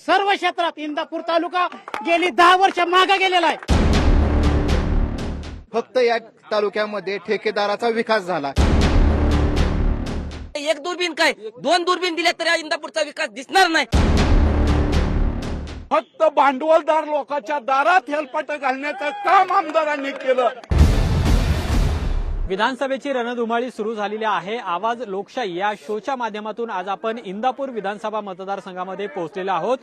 सर्व क्षेत्रात इंदापूर तालुका गेली 10 वर्ष मागे गेलेला आहे। फक्त या तालुक्यामध्ये ठेकेदाराचा विकास झाला। एक दुर्बीन काय 2 दुर्बीन दिल्या तरी इंदापूरचा विकास दिसणार नाही। फक्त भांडवलदार लोकांच्या दारात हेलपाटे घालण्याचं काम आमदारांनी केलं। विधानसभेची रणधुमाळी सुरू झालेली आहे। आवाज लोकशाही या शोच्या माध्यमातून आज आपण इंदापूर विधानसभा मतदारसंघामध्ये पोहोचलेलो आहोत।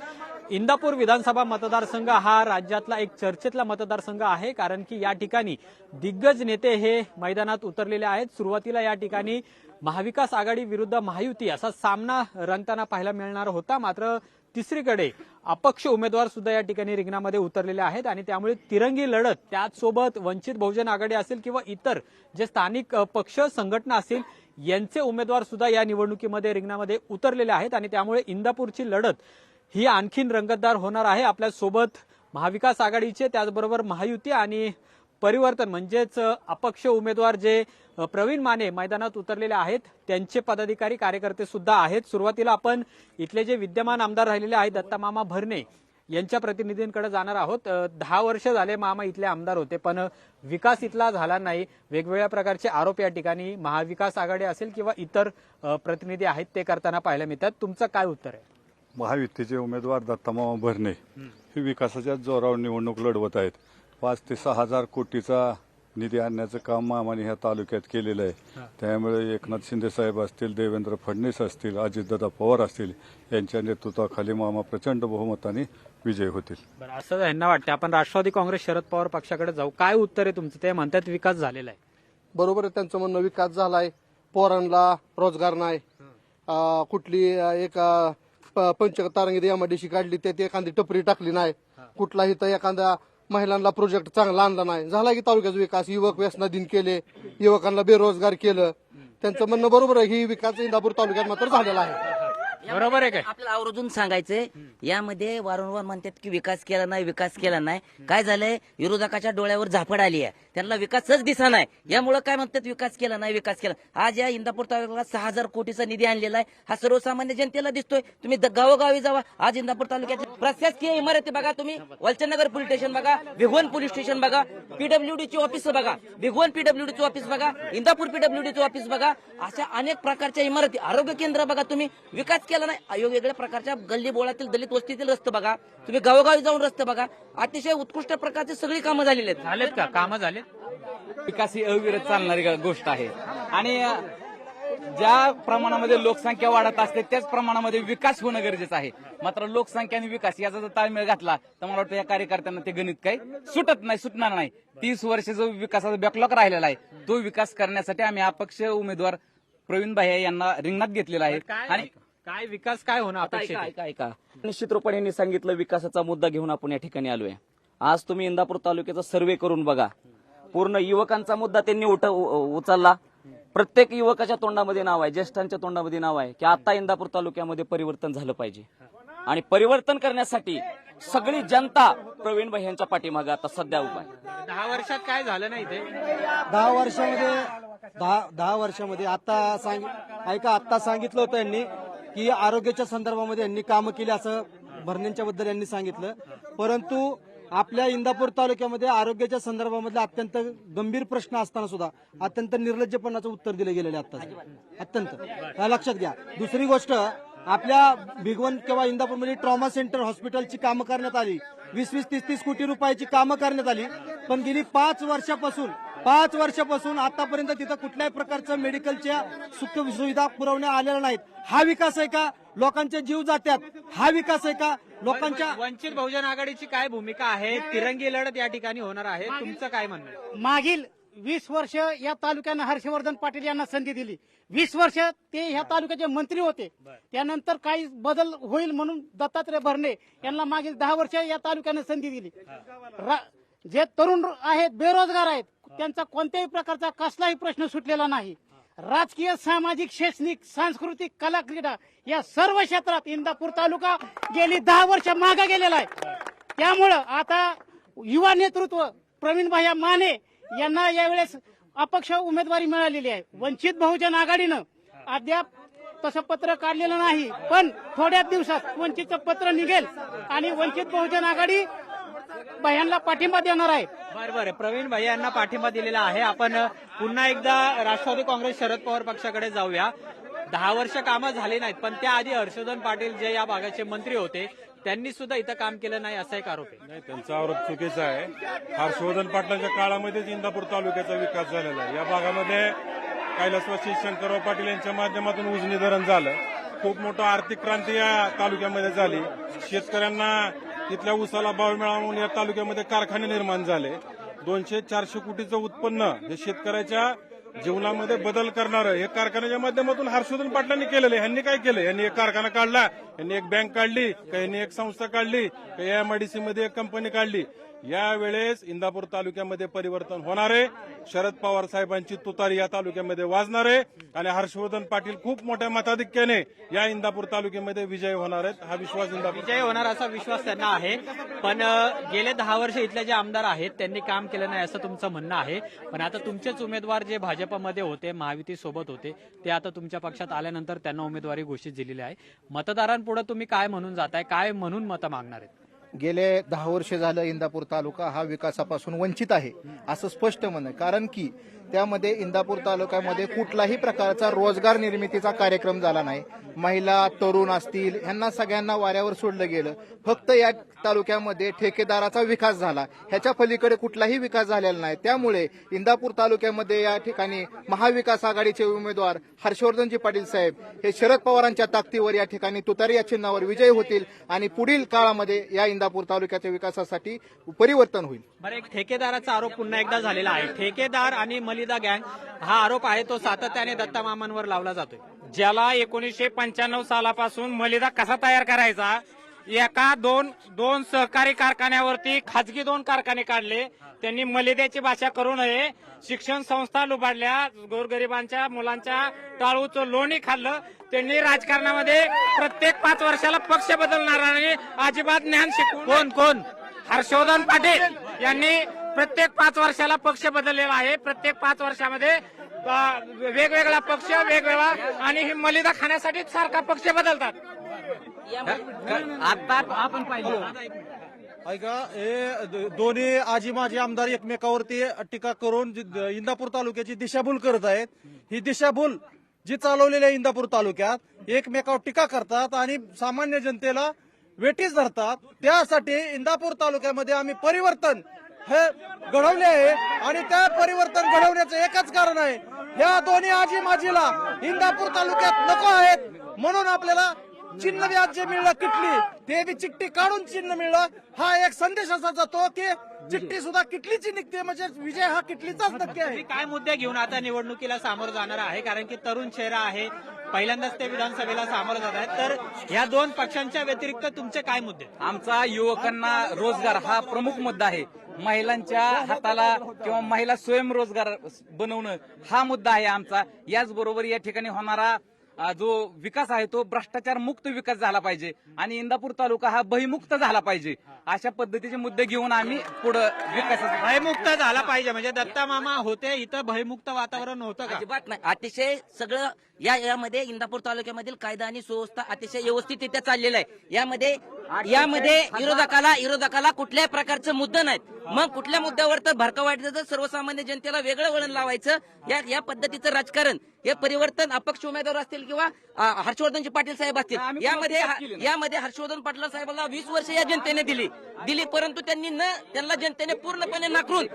इंदापूर विधानसभा मतदारसंघ हा राज्यातला एक चर्चेतला मतदारसंघ आहे, कारण की या ठिकाणी दिग्गज नेते हे मैदानात उतरलेले आहेत। सुरुवातीला या ठिकाणी महाविकास आघाडी विरुद्ध महायुती असा सामना रंगताना पाहायला मिळणार होता, मात्र तिसरीकडे अपक्ष उमेदवार सुद्धा या ठिकाणी रिंगणामध्ये उतरलेले आहेत आणि त्यामुळे तिरंगी लढत, त्याचसोबत वंचित बहुजन आघाडी असेल किंवा इतर जे स्थानिक पक्ष संघटना असतील यांचे उमेदवार सुद्धा या निवडणुकीमध्ये रिंगणामध्ये उतरलेले आहेत आणि त्यामुळे इंदापूरची लढत ही आणखीन रंगतदार होणार आहे। आपल्या सोबत महाविकास आघाडीचे, त्याचबरोबर महायुती आणि परिवर्तन म्हणजेच अपक्ष उमेदवार जे प्रवीण माने मैदानात उतरलेले आहेत त्यांचे पदाधिकारी कार्यकर्ते सुद्धा आहेत। सुरुवातीला आपण इथले जे विद्यमान आमदार राहिलेले आहेत दत्तामामा भरणे यांच्या प्रतिनिधींकडे जाणार आहोत। 10 वर्ष झाले मामा इथले आमदार होते, पण विकास इथला झाला नाही। वेगवेगळ्या प्रकारचे आरोप या ठिकाणी महाविकास आघाडी असेल किंवा इतर प्रतिनिधी आहेत ते करताना पाहायला मिळतात। तुमचं काय उत्तर आहे? महायुतीचे उमेदवार दत्तामामा भरणे हे विकासाच्या जोरावर निवडणूक लढवत आहेत। 5 ते 6 हजार कोटीचा निधी आणण्याचं काम मामाने ह्या तालुक्यात केलेलं आहे। त्यामुळे एकनाथ शिंदे साहेब असतील, देवेंद्र फडणवीस असतील, अजितदादा पवार असतील यांच्या नेतृत्वाखाली मामा प्रचंड बहुमताने विजय होतील। बरं, असं यांना वाटतं। आपण राष्ट्रवादी काँग्रेस शरद पवार पक्षाकडे जाऊ। काय उत्तर आहे तुमचं? ते म्हणतात विकास झालेला आहे। बरोबर आहे त्यांचं म्हणणं, विकास झालाय, पोरांना रोजगार नाही, कुठली एक पंचतारांगी एमआयडीसी काढली त्यात एखादी टपरी टाकली नाही, कुठलाही तर एखादा महिलांना प्रोजेक्ट चांगला आणला नाही, झाला की तालुक्याचा विकास। युवक व्यसनाधीन केले, युवकांना बेरोजगार केलं, त्यांचं म्हणणं बरोबर आहे। ही विकास इंदापूर तालुक्यात मात्र झालेला आहे। बरोबर आहे काय? आपल्याला आवर्जून सांगायचंय, यामध्ये वारंवार म्हणतात की विकास केला नाही, विकास केला नाही। काय झालंय, विरोधकाच्या डोळ्यावर झापड आली आहे, त्यांना विकासच दिसा नाही। यामुळे काय म्हणतात विकास केला नाही, विकास केला। आज या इंदापूर तालुक्याला 6000 कोटीचा निधी आणलेला आहे, हा सर्वसामान्य जनतेला दिसतोय। तुम्ही गावोगावी जावा, आज इंदापूर तालुक्यात प्रशासकीय इमारती बघा, तुम्ही वलचनगर पोलीस स्टेशन बघा, भिगवण पोलीस स्टेशन बघा, पीडब्ल्यूडीची ऑफिस बघा, भिगवण पीडब्ल्यूडीची ऑफिस बघा, इंदापूर पीडब्ल्यूडीची ऑफिस बघा, अशा अनेक प्रकारच्या इमारती, आरोग्य केंद्र बघा। तुम्ही विकास केला नाही। वेगवेगळ्या प्रकारच्या गल्ली बोळातील दलित वस्तीतील रस्ते बघा, तुम्ही गावोगावी जाऊन रस्ते बघा, अतिशय उत्कृष्ट प्रकारची सगळी कामं झालेली झालेत का? कामं झालेत? विकास ही अविरत चालणारी गोष्ट आहे आणि ज्या प्रमाणामध्ये लोकसंख्या वाढत असते त्याच प्रमाणामध्ये विकास होणं गरजेचं आहे। मात्र लोकसंख्या आणि विकास याचा जर ताळमेळ घातला तर मला वाटतं या कार्यकर्त्यांना ते गणित काही सुटणार नाही। 30 वर्ष जो विकासाचा बॅकलॉग राहिलेला आहे तो विकास करण्यासाठी आम्ही अपक्ष उमेदवार प्रवीण भाई यांना रिंगणात घेतलेला आहे। आणि काय विकास काय होणं अपेक्षित आहे? काय निश्चित रूपाने यांनी सांगितलं, विकासाचा मुद्दा घेऊन आपण या ठिकाणी आलोय। आज तुम्ही इंदापूर तालुक्याचा सर्व्हे करून बघा, पूर्ण युवकांचा मुद्दा त्यांनी उचलला। प्रत्येक युवकाच्या तोंडामध्ये नाव आहे, ज्येष्ठांच्या तोंडामध्ये नाव आहे की आता इंदापूर तालुक्यामध्ये परिवर्तन झालं पाहिजे आणि परिवर्तन करण्यासाठी सगळी जनता प्रवीण भाई यांच्या पाठीमागे आता सध्या उभा आहे। 10 वर्षात काय झालं नाही ते? 10 वर्षामध्ये आता सांगितलं होतं यांनी की आरोग्याच्या संदर्भामध्ये यांनी कामं केली असं भरण्यांच्या बद्दल यांनी सांगितलं, परंतु आपल्या इंदापूर तालुक्यामध्ये आरोग्याच्या संदर्भामधले अत्यंत गंभीर प्रश्न असताना सुद्धा अत्यंत निर्लज्जपणाचं उत्तर दिले गेलेले आता अत्यंत लक्षात घ्या। दुसरी गोष्ट, आपल्या भिगवण किंवा इंदापूरमध्ये ट्रॉमा सेंटर हॉस्पिटलची कामं करण्यात आली, 20-20, 30-30 कोटी रुपयाची कामं करण्यात आली, पण गेली 5 वर्षापासून आतापर्यंत तिथं कुठल्याही प्रकारचं मेडिकलच्या सुख सुविधा पुरवण्यात आलेल्या नाहीत। हा विकास आहे का? लोकांचे जीव जातात, हा विकास आहे का? लोकांच्या वंचित बहुजन आघाडीची काय भूमिका आहे? तिरंगी लढत या ठिकाणी होणार आहे, तुमचं काय म्हणणं आहे? मागील 20 वर्ष या तालुक्यानं हर्षवर्धन पाटील यांना संधी दिली। 20 वर्ष ते ह्या तालुक्याचे मंत्री होते, त्यानंतर काही बदल होईल म्हणून दत्तात्रय भरणे यांना मागील 10 वर्ष या तालुक्यानं संधी दिली। जे तरुण आहेत, बेरोजगार आहेत, त्यांचा कोणत्याही प्रकारचा कसलाही प्रश्न सुटलेला नाही। राजकीय, सामाजिक, शैक्षणिक, सांस्कृतिक, कला, क्रीडा या सर्व क्षेत्रात इंदापूर तालुका गेली 10 वर्ष मागे गेलेला आहे। त्यामुळं आता युवा नेतृत्व प्रवीण भाई माने यांना यावेळेस अपक्ष उमेदवारी मिळालेली आहे। वंचित बहुजन आघाडीनं अद्याप तसं पत्र काढलेलं नाही, पण थोड्याच दिवसात वंचितचं पत्र निघेल आणि वंचित बहुजन आघाडी भैयांना पाठिंबा देणार आहे. बरोबर, प्रवीण भाई यांना पाठिंबा दिलेला आहे. आपण पुन्हा एकदा राष्ट्रवादी काँग्रेस शरद पवार पक्षाकडे जाऊया. 10 वर्ष कामं झाली नाहीत, पण त्याआधी हर्षवर्धन पाटील जे या भागाचे मंत्री होते त्यांनी सुद्धा इथं काम केलं नाही असा एक आरोप आहे. नाही, त्यांचा आरोप चुकीचा आहे. हर्षवर्धन पाटलांच्या काळामध्येच इंदापूर तालुक्याचा विकास झालेला आहे. या भागामध्ये कैलासवासी शंकरराव पाटील यांच्या माध्यमातून उजनी धरण झालं. खूप मोठं आर्थिक क्रांती या तालुक्यामध्ये झाली. शेतकऱ्यांना तिथल्या ऊसाला भाव मिळावा म्हणून या तालुक्यामध्ये कारखाने निर्माण झाले. 200-400 कोटीचं उत्पन्न हे शेतकऱ्याच्या जीवनामध्ये बदल करणारं हे कारखान्याच्या माध्यमातून हर्षवर्धन पाटलांनी केलेलं आहे. ह्यांनी काय केलं? यांनी एक कारखाना काढला, यांनी एक बँक काढली, यांनी एक संस्था काढली, एमआयडीसी मध्ये एक कंपनी काढली. यावेळेस इंदापूर तालुक्यामध्ये परिवर्तन होणार आहे. शरद पवार साहेबांची तुतारी या तालुक्यामध्ये वाजणार आहे आणि हर्षवर्धन पाटील खूप मोठ्या मताधिक्याने या इंदापूर तालुक्यामध्ये विजय होणार आहेत. हा विश्वास विजय होणार असा विश्वास त्यांना आहे. पण गेले 10 वर्ष इथले जे आमदार आहेत त्यांनी काम केलं नाही असं तुमचं म्हणणं आहे. पण आता तुमचेच उमेदवार जे भाजपमध्ये होते, महायुती सोबत होते, ते आता तुमच्या पक्षात आल्यानंतर त्यांना उमेदवारी घोषित दिलेली आहे. मतदारांपुढे तुम्ही काय म्हणून जाताय, काय म्हणून मतं मागणार आहेत? गेले 10 वर्ष झालं इंदापूर तालुका हा विकासापासून वंचित आहे असं स्पष्ट म्हणणं आहे. कारण की त्यामध्ये इंदापूर तालुक्यामध्ये कुठलाही प्रकारचा रोजगार निर्मितीचा कार्यक्रम झाला नाही. महिला, तरुण असतील ह्यांना सगळ्यांना वाऱ्यावर सोडलं गेलं. फक्त या तालुक्यामध्ये ठेकेदाराचा विकास झाला, ह्याच्या पलीकडे कुठलाही विकास झालेला नाही. त्यामुळे इंदापूर तालुक्यामध्ये या ठिकाणी महाविकास आघाडीचे उमेदवार हर्षवर्धनजी पाटील साहेब हे शरद पवारांच्या ताकदीवर या ठिकाणी तुतारी या चिन्हावर विजयी होतील आणि पुढील काळामध्ये या इंदापूर तालुक्याच्या विकासासाठी परिवर्तन होईल. बरं, एक ठेकेदाराचा आरोप पुन्हा एकदा झालेला आहे. ठेकेदार आणि मलिदा गँग हा आरोप आहे तो सातत्याने दत्ता मामांवर लावला जातोय. ज्याला 1995 सालापासून मलिदा कसा तयार करायचा, एका दोन सहकारी कारखान्यावरती खाजगी 2 कारखाने काढले. त्यांनी मलिद्याची भाषा करू नये, शिक्षण संस्था लुबाडल्या, गोरगरिबांच्या मुलांच्या टाळूचं लोणी खाल्लं. त्यांनी राजकारणामध्ये प्रत्येक 5 वर्षाला पक्ष बदलणार आणि अजिबात ज्ञान शिकवून कोण हर्षवर्धन पाटील यांनी प्रत्येक 5 वर्षाला पक्ष बदललेला आहे. प्रत्येक 5 वर्षामध्ये वेगवेगळा पक्ष वेगवेगळा आणि ही मलिदा खाण्यासाठी सारखा पक्ष बदलतात. आता आपण पाहिलं ऐका, हे दोन्ही आजी माजी आमदार एकमेकावरती टीका करून इंदापूर तालुक्याची दिशाभूल करत आहेत. ही दिशाभूल जी चालवलेली आहे इंदापूर तालुक्यात, एकमेकावर टीका करतात आणि सामान्य जनतेला वेठीस धरतात. त्यासाठी इंदापूर तालुक्यामध्ये आम्ही परिवर्तन हे घडवले आहे आणि त्या परिवर्तन घडवण्याचं एकच कारण आहे, ह्या दोन्ही आजी माजीला इंदापूर तालुक्यात नको आहेत. म्हणून आपल्याला चिन्ह व्याज जे मिळलं किटली, ते बी चिठ्ठी काढून चिन्ह मिळलं. हा एक संदेश असा जातो की चिठ्ठी सुद्धा किटलीची निघते, म्हणजे विजय हा किटलीचाच नक्की आहे. काय मुद्दे घेऊन आता निवडणुकीला सामोरं जाणार आहे? कारण की तरुण चेहरा आहे, पहिल्यांदाच ते विधानसभेला सामोरं जात आहेत. तर या 2 पक्षांच्या व्यतिरिक्त तुमचे काय मुद्दे? आमचा युवकांना रोजगार हा प्रमुख मुद्दा आहे. महिलांच्या हाताला किंवा महिला स्वयंरोजगार बनवणं हा मुद्दा आहे आमचा. याचबरोबर या ठिकाणी होणारा जो विकास आहे तो भ्रष्टाचार मुक्त विकास झाला पाहिजे आणि इंदापूर तालुका हा भयमुक्त झाला पाहिजे. अशा पद्धतीचे मुद्दे घेऊन आम्ही पुढे विकासाचा भयमुक्त झाला पाहिजे. म्हणजे दत्ता मामा होते इथं भयमुक्त वातावरण होतं का? अजिबात नाही. अतिशय सगळं यामध्ये इंदापूर तालुक्यामधील कायदा आणि सुव्यवस्था अतिशय व्यवस्थितरित्या चाललेलं आहे. यामध्ये विरोधकाला कुठल्याही प्रकारचं मुद्दा नाहीत. मग कुठल्या मुद्द्यावर तर भडकवायचं, तर सर्वसामान्य जनतेला वेगळं वळण लावायचं, या पद्धतीचं राजकारण, हे परिवर्तन अपक्ष उमेदवार असतील किंवा हर्षवर्धनजी पाटील साहेब असतील, यामध्ये हर्षवर्धन पाटील साहेबांना 20 वर्ष या जनतेने दिली, परंतु त्यांना जनतेने पूर्णपणे नाकारून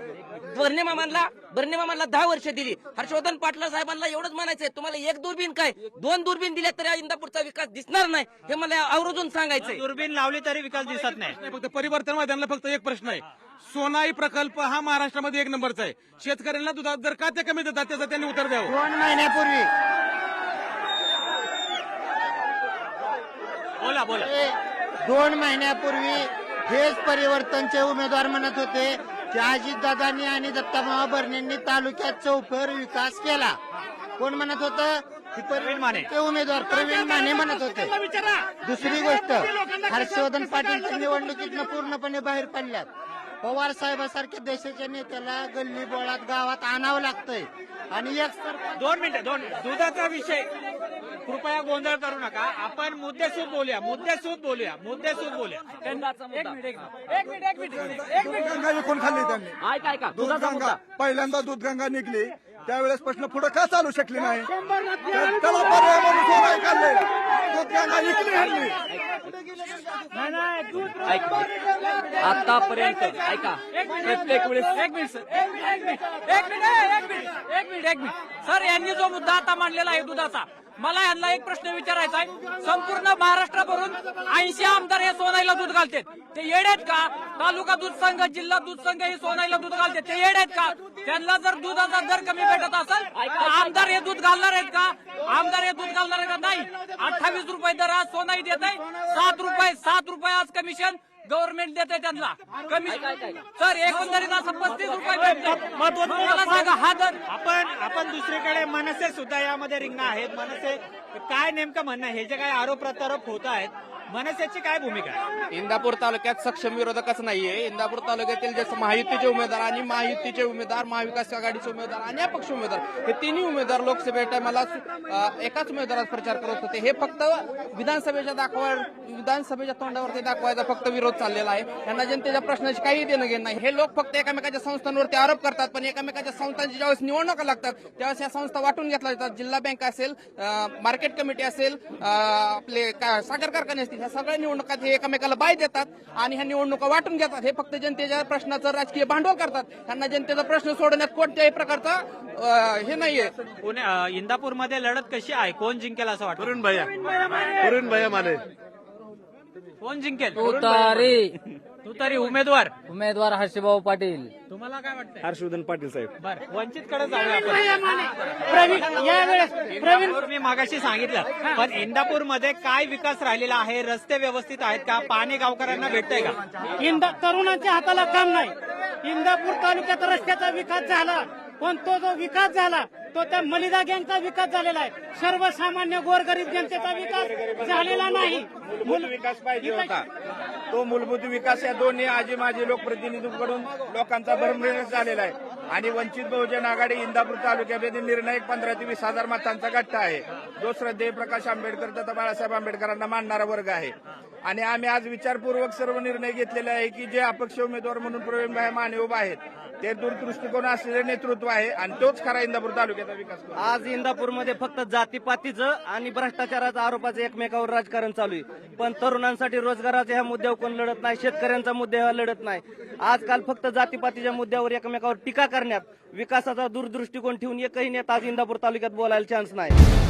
बर्णे मामांना 10 वर्ष दिली. हर्षवर्धन पाटील साहेबांना एवढंच म्हणायचंय, तुम्हाला 1 दुर्बीन काय 2 दुर्बीन दिल्या तरी इंदापूरचा विकास दिसणार नाही, हे मला आवर्जून सांगायचंय. दुर्बीन लावली तरी विकास दिसत नाही. फक्त परिवर्तन त्यांना फक्त एक प्रश्न आहे, सोनाई प्रकल्प हा महाराष्ट्रामध्ये 1 नंबरचा आहे. शेतकऱ्यांना दुधात दर का ते कमी देतात त्याचं त्यांनी उत्तर द्यावं. 2 महिन्यापूर्वी बोला 2 महिन्यापूर्वी हेच परिवर्तनचे उमेदवार म्हणत होते की अजितदादांनी आणि दत्तामामा भरणेंनी तालुक्यात चौफेर विकास केला. कोण म्हणत होतं? प्रवीण माने. ते उमेदवार प्रवीण माने म्हणत होते. दुसरी गोष्ट, हर्षवर्धन पाटील निवडणुकीतनं पूर्णपणे बाहेर पडल्यात. पवार साहेबांसारख्या देशाच्या नेत्याला गल्ली बोळात गावात आणावं लागतंय आणि एक 2 मिनिटं दुधाचा विषय कृपया गोंधळ करू नका. आपण मुद्देसूद बोलूया. दूधगंगा विकून खाल्ली त्यांनी. दूधगंगा पहिल्यांदा दूधगंगा निघली त्यावेळेस प्रश्न पुढे का चालू शकली नाही. त्याला पर्याय म्हणून सोनाई काढले. दूधगंगा विकली ह्यांनी. आतापर्यंत ऐका प्रत्येक वेळेस एक मिनिट सर, यांनी जो मुद्दा आता मांडलेला आहे दुधाचा, मला यांना एक प्रश्न विचारायचा आहे. संपूर्ण महाराष्ट्राभरून 80 आमदार हे सोनाईला दूध घालतात. ते येड आहेत का? तालुका दूध संघ, जिल्हा दूध संघ हे सोनाईला दूध घालतात. ते येड आहेत का? त्यांना जर दुधाचा दर कमी भेटत असेल तर आमदार हे दूध घालणार आहेत का? नाही. 28 रुपये दर आज सोनाई देत आहे. 7 रुपये आज कमिशन गव्हर्नमेंट देते त्यांना. सर एकंदरीत असं 35 रुपये भेटले. मला सांगा हा दर. आपण दुसरीकडे मनसे सुद्धा यामध्ये रिंगणं आहेत. मनसे काय नेमकं म्हणणं आहे? हे जे काही आरोप प्रत्यारोप होत आहेत, मनसेची काय भूमिका आहे? इंदापूर तालुक्यात सक्षम विरोधकच नाहीये. इंदापूर तालुक्यातील जसं महायुतीचे उमेदवार आणि महायुतीचे उमेदवार, महाविकास आघाडीचे उमेदवार आणि अपक्ष उमेदवार हे तिन्ही उमेदवार लोकसभेच्या टायमाला एकाच उमेदवारात प्रचार करत होते. हे फक्त विधानसभेच्या तोंडावरती दाखवायचा फक्त विरोध चाललेला आहे. यांना जनतेच्या प्रश्नाची काही देणं घेणं नाही. हे लोक फक्त एकमेकाच्या संस्थांवरती आरोप करतात, पण एकमेकाच्या संस्थांची ज्यावेळेस निवडणुका लागतात त्यावेळेस या संस्था वाटून घेतल्या जातात. जिल्हा बँक असेल, मार्केट कमिटी असेल, आपले साखर कारखाने असतील, ह्या सगळ्या निवडणुकात हे एकमेकाला बाय देतात आणि ह्या निवडणुका वाटून घेतात. हे फक्त जनतेच्या प्रश्नाचं राजकीय भांडवल करतात. त्यांना जनतेचा प्रश्न सोडवण्यात कोणत्याही प्रकारचा हे नाहीये. इंदापूरमध्ये लढत कशी आहे? कोण जिंकेल असं वाटतं? वरुण भैया माने. कोण जिंकेल? तुतारी उमेदवार हर्षभाऊ पाटील. तुम्हाला काय वाटतं? हर्षवर्धन पाटील साहेब. बरं, वंचितकडे जाऊया आपण. मी मागाशी सांगितलं, पण इंदापूरमध्ये काय विकास राहिलेला आहे? रस्ते व्यवस्थित आहेत का? पाणी गावकऱ्यांना भेटतंय का? तरुणांच्या हाताला काम नाही. इंदापूर तालुक्यात रस्त्याचा विकास झाला, पण तो जो विकास झाला तो त्या मलिदा गँगचा विकास झालेला आहे. सर्वसामान्य गोरगरीब जनतेचा विकास झालेला नाही. मूलभूत विकास पाहिजे होता. तो मूलभूत विकास या दोन्ही आजी माजी लोकप्रतिनिधींकडून लोकांचा भरमसाठ झालेला आहे. आणि वंचित बहुजन आघाडी इंदापूर तालुक्यामध्ये निर्णायक 15 ते 20 हजार मतांचा गठ्ठा आहे. जो श्रद्धेय प्रकाश आंबेडकर तथा बाळासाहेब आंबेडकरांना मानणारा वर्ग आहे. आणि आम्ही आज विचारपूर्वक सर्व निर्णय घेतलेले आहे की जे अपक्ष उमेदवार म्हणून प्रवीणभाई माने उभा आहेत ते दूरदृष्टिकोन असलेले नेतृत्व आहे आणि तोच खरा इंदापूर तालुक्याचा विकास करतो. आज इंदापूरमध्ये फक्त जातीपातीचं आणि भ्रष्टाचाराच्या आरोपाचं एकमेकावर राजकारण चालू आहे. पण तरुणांसाठी रोजगाराच्या ह्या मुद्द्यावर कोण लढत नाही. शेतकऱ्यांचा मुद्द्यावर लढत नाही. आजकाल फक्त जातीपातीच्या मुद्द्यावर एकमेकावर टीका करण्यात, विकासाचा दूरदृष्टिकोन ठेवून एकही नेता आज इंदापूर तालुक्यात बोलायला चान्स नाही.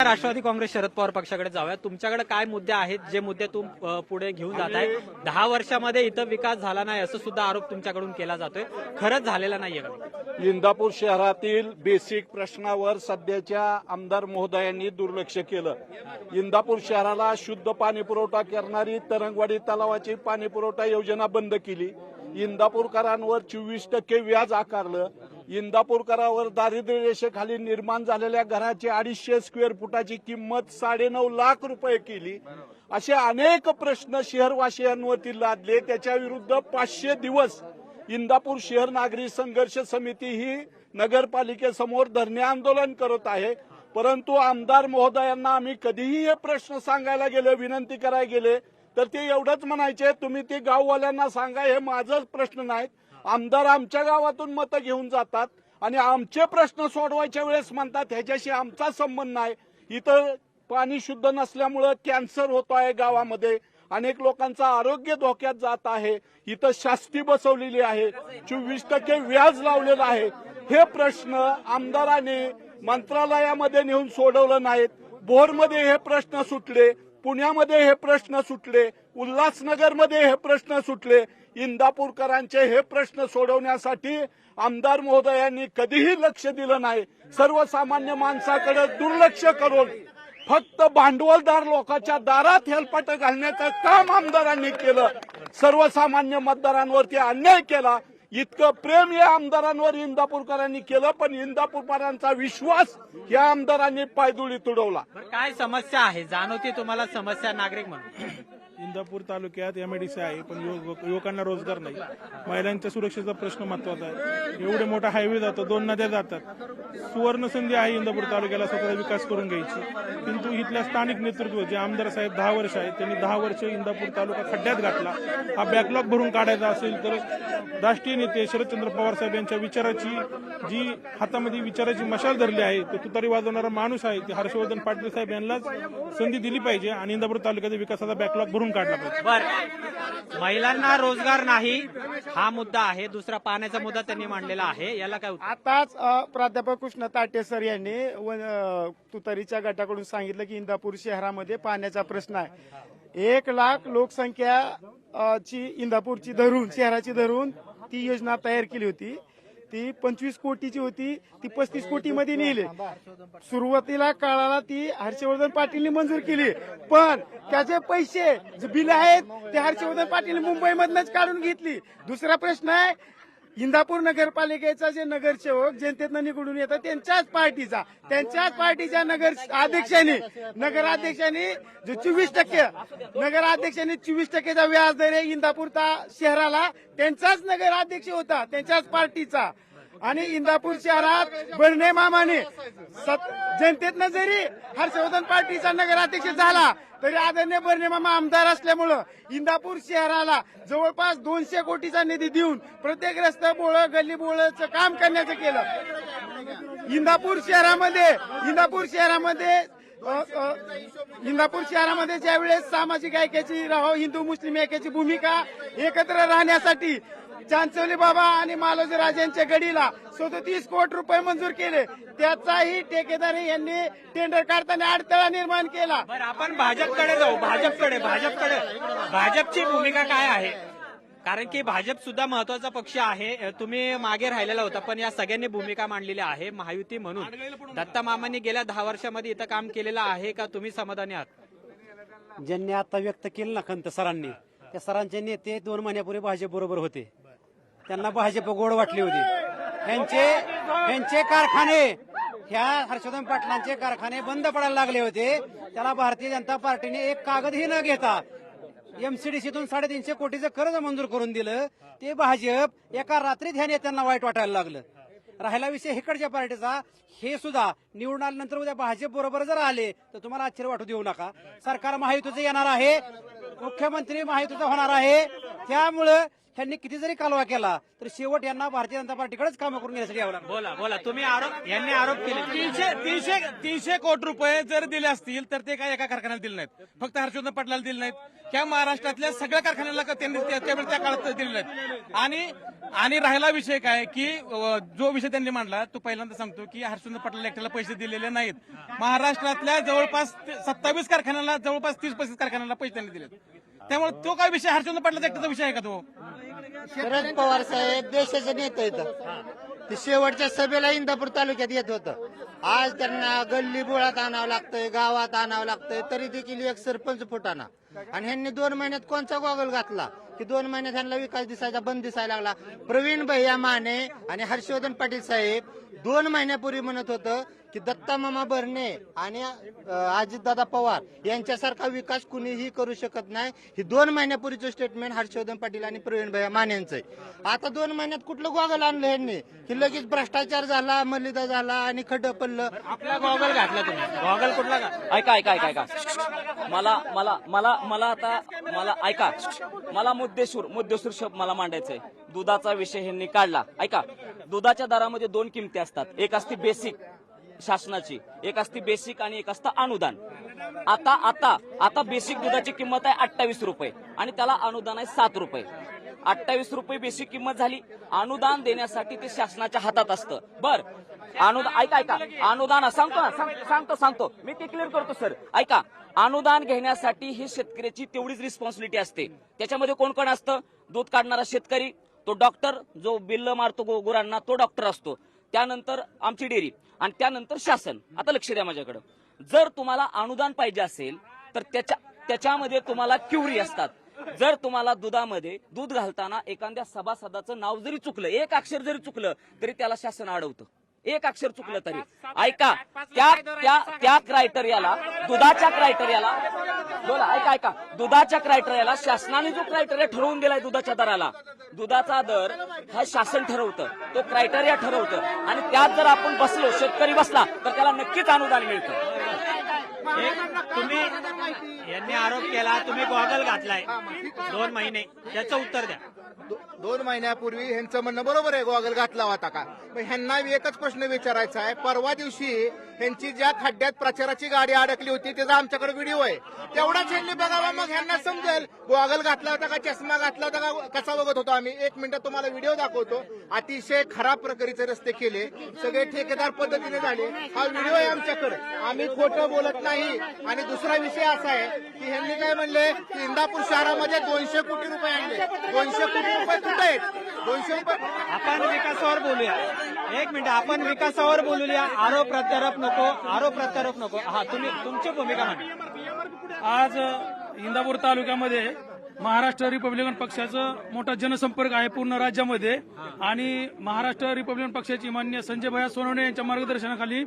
राष्ट्रवादी काँग्रेस शरद पवार पक्षाकडे जाऊया. तुमच्याकडे काय मुद्दे आहेत जे मुद्दे पुढे घेऊन जात आहे? 10 वर्षामध्ये इथं विकास झाला नाही असं सुद्धा आरोप तुमच्याकडून केला जातोय. खरंच झालेला नाहीये का? इंदापूर शहरातील बेसिक प्रश्नावर सध्याच्या आमदार महोदयांनी दुर्लक्ष केलं. इंदापूर शहराला शुद्ध पाणी पुरवठा करणारी तरंगवाडी तलावाची पाणी पुरवठा योजना बंद केली. इंदापूरकरांवर 24% व्याज आकारलं. इंदापूरकरांवर दारिद्र्य रेषेखाली निर्माण झालेल्या घराची 250 स्क्वेअर फुटाची किंमत 9.5 लाख रुपये केली. असे अनेक प्रश्न शहरवासियांवरती लादले. त्याच्या विरुद्ध 500 दिवस इंदापूर शहर नागरी संघर्ष समिती ही नगरपालिकेसमोर धरणे आंदोलन करत आहे. परंतु आमदार महोदयांना आम्ही कधीही हे प्रश्न सांगायला गेले, विनंती करायला गेले तर ते एवढंच म्हणायचे, तुम्ही ते गाववाल्यांना सांगा, हे माझाच प्रश्न नाहीत. आमदार आमच्या गावातून मतं घेऊन जातात आणि आमचे प्रश्न सोडवायच्या वेळेस म्हणतात ह्याच्याशी आमचा संबंध नाही. इथं पाणी शुद्ध नसल्यामुळं कॅन्सर होतो आहे गावामध्ये. अनेक लोकांचं आरोग्य धोक्यात जात आहे. इथं शास्ती बसवलेली आहे. 24% व्याज लावलेलं आहे. हे प्रश्न आमदारांनी मंत्रालयामध्ये नेऊन सोडवलं नाहीत. भोरमध्ये हे प्रश्न सुटले, पुण्यामध्ये हे प्रश्न सुटले, उल्हासनगरमध्ये हे प्रश्न सुटले. इंदापूरकरांचे हे प्रश्न सोडवण्यासाठी आमदार महोदयांनी कधीही लक्ष दिलं नाही. सर्वसामान्य माणसाकडे दुर्लक्ष करून फक्त भांडवलदार लोकांच्या दारात हेलपाट घालण्याचं काम आमदारांनी केलं. सर्वसामान्य मतदारांवरती अन्याय केला. इतकं प्रेम या आमदारांवर इंदापूरकरांनी केलं, पण इंदापूरकरांचा विश्वास या आमदारांनी पायदुळी तुडवला. काय समस्या आहे जाणवते तुम्हाला? समस्या नागरिक म्हणून इंदापूर तालुक्यात एमआयडीसी आहे, पण युवकांना रोजगार नाही. महिलांच्या सुरक्षेचा प्रश्न महत्वाचा आहे. एवढे मोठा हायवे जातो, 2 नद्या जातात. सुवर्ण संधी आहे इंदापूर तालुक्याला स्वतःचा विकास करून घ्यायची. किंतु इथल्या स्थानिक नेतृत्व जे आमदार साहेब 10 वर्ष आहेत, त्यांनी 10 वर्ष इंदापूर तालुका खड्ड्यात घातला. हा बॅकलॉग भरून काढायचा असेल तर राष्ट्रीय नेते शरदचंद्र पवार साहेब यांच्या विचाराची जी हातामध्ये विचाराची मशाल धरली आहे, तो तुतारी वाजवणारा माणूस आहे, ते हर्षवर्धन पाटील साहेब यांनाच संधी दिली पाहिजे आणि इंदापूर तालुक्याच्या विकासाचा बॅकलॉग भरून काढला पाहिजे. बर, महिलांना रोजगार नाही हा मुद्दा आहे. दुसरा पाण्याचा मुद्दा त्यांनी मांडलेला आहे, याला काय उत्तर? आताच प्राध्यापक कृष्ण ताटे सर यांनी तुतारीच्या गटाकडून सांगितलं की इंदापूर शहरामध्ये पाण्याचा प्रश्न आहे. 1 लाख लोकसंख्या ची इंदापूरची धरून शहराची धरून ती योजना तयार केली होती. ती 25 कोटीची होती, ती 35 कोटी मध्ये नेली. सुरुवातीला काळाला ती हर्षवर्धन पाटीलनी मंजूर केली, पण त्याचे पैसे जे बिल आहेत ते हर्षवर्धन पाटील मुंबईमधनच काढून घेतली. दुसरा प्रश्न आहे इंदापूर नगरपालिकेचा जे नगरसेवक जनतेतनं निवडून येतात त्यांच्याच पार्टीच्या नगराध्यक्षांनी जो 24% नगराध्यक्षांनी 24%चा व्याज दर आहे इंदापूर शहराला, त्यांचाच नगराध्यक्ष होता, त्यांच्याच पार्टीचा. आणि इंदापूर शहरात बर्णे मामाने जनतेतनं जरी हर्षवर्धन पार्टीचा नगराध्यक्ष झाला तरी आदरणीय बर्णे मामा आमदार असल्यामुळं इंदापूर शहराला जवळपास 200 कोटीचा निधी देऊन प्रत्येक रस्ता बोळं गल्ली बोळचं काम करण्याचं केलं. इंदापूर शहरामध्ये ज्यावेळेस सामाजिक ऐक्याची हिंदू मुस्लिम ऐक्याची भूमिका एकत्र राहण्यासाठी चांचोली बाबा आणि मालोजी राजांच्या गडीला 37 कोटी रुपये मंजूर केले. त्याचाही ठेकेदारी यांनी टेंडर काढताना अडथळा निर्माण केला. बरं, आपण भाजपकडे जाऊ. भाजपची भूमिका काय आहे? कारण की भाजप सुद्धा महत्वाचा पक्ष आहे. तुम्ही मागे राहिलेला होता, पण या सगळ्यांनी भूमिका मांडलेली आहे महायुती म्हणून. दत्ता मामांनी गेल्या 10 वर्षामध्ये इथं काम केलेलं आहे का? तुम्ही समाधानी आहात? ज्यांनी आता व्यक्त केलं ना खंत सरांनी, त्या सरांचे नेते 2 महिन्यापूर्वी भाजप बरोबर होते. त्यांना भाजप गोड वाटली होती. यांचे कारखाने, ह्या हर्षवर्धन पाटलांचे कारखाने बंद पडायला लागले होते. त्याला भारतीय जनता पार्टीने एक कागदही न घेता एमसीडीसीतून 350 कोटीचं कर्ज मंजूर करून दिलं. ते भाजप एका रात्रीत ह्या नेत्यांना वाईट वाटायला लागलं. राहिला विषय इकडच्या पार्टीचा, हे सुद्धा निवडून आल्यानंतर उद्या भाजप बरोबर जर आले तर तुम्हाला आश्चर्य वाटू देऊ नका. सरकार महायुतीचं येणार आहे, मुख्यमंत्री महायुतीचा होणार आहे. त्यामुळं त्यांनी किती जरी कालवा केला तर शेवट यांना भारतीय जनता पार्टीकडेच कामं करून घेण्यासाठी यावं लागलं. बोला तुम्ही यांनी आरोप केले 300 कोटी रुपये जर दिले असतील तर ते काय एका कारखान्याला दिले नाहीत, फक्त हर्षवर्धन पाटलाला दिले नाहीत. त्या महाराष्ट्रातल्या सगळ्या कारखान्याला त्यांनी त्या काळात दिले नाहीत. आणि राहिला विषय काय की जो विषय त्यांनी मांडला तो पहिल्यांदा सांगतो की हर्षवर्धन पाटलाला एकट्याला पैसे दिलेले नाहीत. महाराष्ट्रातल्या जवळपास 27 कारखान्याला जवळपास 30-35 कारखान्याला पैसे त्यांनी दिले. त्यामुळे तो काय विषय हर्षवर्धन पाटलाचा एकट्याचा विषय आहे का तो? शरद पवार साहेब देशाचे नेते आहेत. ते शेवटच्या सभेला इंदापूर तालुक्यात येत होतं. आज त्यांना गल्ली बोळात आणावं लागतंय, गावात आणावं लागतंय, तरी देखील एक सरपंच फुटाना. आणि ह्यांनी 2 महिन्यात कोणचा गॉगल घातला की 2 महिन्यात ह्यांना विकास दिसायचा बंद दिसायला लागला. प्रवीण भैया माने आणि हर्षवर्धन पाटील साहेब 2 महिन्यापूर्वी म्हणत होतं की दत्ता मामा भरणे आणि अजितदादा पवार यांच्यासारखा विकास कुणीही करू शकत नाही. ही 2 महिन्यापूर्वीचं स्टेटमेंट हर्षवर्धन पाटील आणि प्रवीण भैया माने यांचं आहे. आता 2 महिन्यात कुठलं गॉगल आणलं यांनी की लगेच भ्रष्टाचार झाला, मलिदा झाला आणि खड्डं पडलं. आपला गॉगल घातला तुम्ही. गॉगल कुठला? ऐका मला मुद्देसूर शब्द मला मांडायचंय. दुधाचा विषय ह्यांनी काढला. ऐका, दुधाच्या दरामध्ये 2 किमती असतात. एक असते बेसिक शासनाची, एक असते बेसिक आणि एक असतं अनुदान. आता बेसिक दुधाची किंमत आहे 28 रुपये आणि त्याला अनुदान आहे 7 रुपये. 28 रुपये बेसिक किंमत झाली. अनुदान देण्यासाठी ते शासनाच्या हातात असतं. बर, ऐका अनुदान सांगतो मी ते क्लिअर करतो सर. ऐका, अनुदान घेण्यासाठी ही शेतकऱ्याची तेवढीच रिस्पॉन्सिबिलिटी असते. त्याच्यामध्ये कोण कोण असतं? दूध काढणारा शेतकरी, तो डॉक्टर जो बिल्ल मारतो गुरांना तो डॉक्टर असतो, त्यानंतर आमची डेअरी आणि त्यानंतर शासन. आता लक्ष द्या माझ्याकडं. जर तुम्हाला अनुदान पाहिजे असेल तर त्याच्यामध्ये तुम्हाला क्युरी असतात. जर तुम्हाला दुधामध्ये दूध घालताना एखाद्या सभासदाचं नाव जरी चुकलं, एक अक्षर जरी चुकलं तरी त्याला शासन अडवतं. एक अक्षर चुकलं तरी ऐका त्या क्रायटेरियाला बोला ऐका दुधाच्या क्रायटेरियाला शासनाने जो क्रायटेरिया ठरवून दिलाय दुधाच्या दराला, दुधाचा दर हा शासन ठरवतं, तो क्रायटेरिया ठरवतं आणि त्यात जर आपण बसलो, शेतकरी बसला तर त्याला नक्कीच अनुदान मिळतं. तुम्ही यांनी आरोप केला, तुम्ही गॉगल घातलाय 2 महिने, त्याचं उत्तर द्या. 2 महिन्यापूर्वी ह्यांचं म्हणणं बरोबर आहे, गॉगल घातला होता का? मग ह्यांना एकच प्रश्न विचारायचा आहे. परवा दिवशी ह्यांची ज्या खड्ड्यात प्रचाराची गाडी अडकली होती त्याचा आमच्याकडे व्हिडिओ आहे, तेवढाच ह्यांनी बघावा, मग ह्यांना समजेल गॉगल घातला होता का, चष्मा घातला होता का, कसा बघत होतो आम्ही. 1 मिनिट तुम्हाला व्हिडिओ दाखवतो. अतिशय खराब प्रकारीचे रस्ते केले, सगळे ठेकेदार पद्धतीने झाले. हा व्हिडिओ आहे आमच्याकडे, आम्ही खोटं बोलत नाही. आणि दुसरा विषय असा आहे की ह्यांनी काय म्हणले की इंदापूर शहरामध्ये 200 कोटी रुपये आणले. 200 कोटी रुपये कुठे आहेत? 200 रुपये. आपण विकासावर बोलूया. 1 मिनिट, आपण विकासावर बोलूया. आरोप प्रत्यारोप नको. हा, तुम्ही तुमची भूमिका मांडा. आज इंदापूर तालुक्यामध्ये महाराष्ट्र रिपब्लिकन पक्षाचं मोठा जनसंपर्क आहे पूर्ण राज्यामध्ये आणि महाराष्ट्र रिपब्लिकन पक्षाची माननीय संजय भैया सोनवणे यांच्या मार्गदर्शनाखाली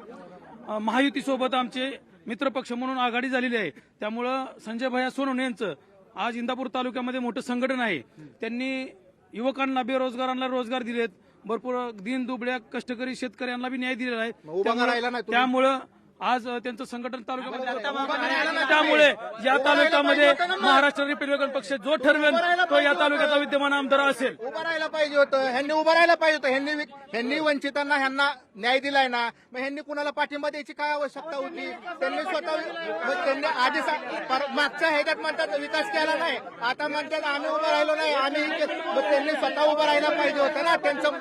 महायुतीसोबत आमचे मित्रपक्ष म्हणून आघाडी झालेली आहे. त्यामुळं संजय भैया सोनवणे यांचं आज इंदापूर तालुक्यामध्ये मोठं संघटन आहे. त्यांनी युवकांना, बेरोजगारांना रोजगार दिलेत, भरपूर दिन दुबळ्या कष्टकरी शेतकऱ्यांना बी न्याय दिलेला आहे. त्यामुळं आज त्यांचं संघटन तालुक्यामध्ये, त्यामुळे या तालुक्यामध्ये महाराष्ट्र रिपब्लिकन पक्ष जो ठरवेल तो या तालुक्याचा विद्यमान आमदार असेल. उभं राहायला पाहिजे होतं, ह्यांनी उभं राहायला पाहिजे होतं. ह्यांनी वंचितांना ह्यांना न्याय दिलाय ना, मग ह्यांनी कुणाला पाठिंबा द्यायची काय आवश्यकता होती? त्यांनी त्यांनी आधी मागच्या ह्याच्यात म्हणतात विकास केला नाही, आता म्हणतात आम्ही उभं राहिलो नाही, त्यांनी स्वतः उभं राहायला पाहिजे होतं ना. त्यांचं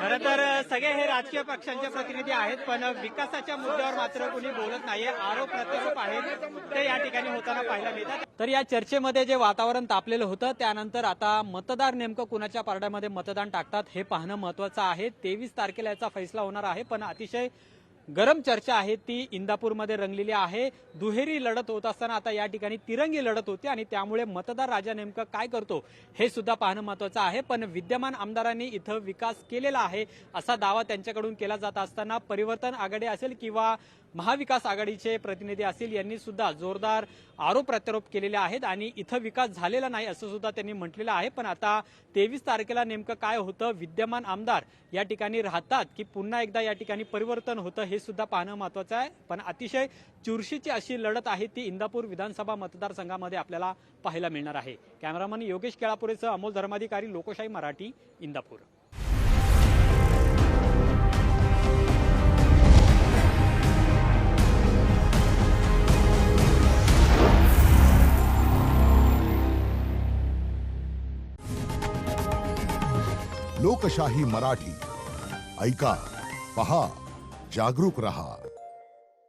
खरं तर सगळे हे राजकीय पक्षांचे प्रतिनिधी आहेत, पण विकासाच्या मुद्द्यावर मात्र कोणी बोलत नाहीये. आरोप प्रत्यारोप आहेत ते या ठिकाणी होताना पाहायला मिळतात. तर या चर्चेमध्ये जे वातावरण तापलेलं होतं, त्यानंतर आता मतदार नेमकं कुणाच्या पारड्यामध्ये मतदान टाकतात हे पाहणं महत्वाचं आहे. 23 तारखेला याचा फैसला होणार आहे, पण अतिशय गरम चर्चा आहे ती इंदापूरमध्ये रंगलेली आहे. दुहेरी लढत होत असताना आता या ठिकाणी तिरंगी लढत होती आणि त्यामुळे मतदार राजा नेमकं काय करतो हे सुद्धा पाहणं महत्वाचं आहे. पण विद्यमान आमदारांनी इथं विकास केलेला आहे असा दावा त्यांच्याकडून केला जात असताना परिवर्तन आघाडी असेल किंवा महाविकास आघाडीचे प्रतिनिधी असतील, यांनी सुद्धा जोरदार आरोप प्रत्यारोप केलेले आहेत आणि इथं विकास झालेला नाही असं सुद्धा त्यांनी म्हटलेलं आहे. पण आता 23 तारखेला नेमकं काय होतं, विद्यमान आमदार या ठिकाणी राहतात की पुन्हा एकदा या ठिकाणी परिवर्तन होतं हे सुद्धा पाहणं महत्वाचं आहे. पण अतिशय चुरशीची अशी लढत आहे ती इंदापूर विधानसभा मतदारसंघामध्ये आपल्याला पाहायला मिळणार आहे. कॅमेरामन योगेश केळापुरेसह अमोल धर्माधिकारी, लोकशाही मराठी, इंदापूर. लोकशाही मराठी, ऐका, पहा, जागरूक रहा.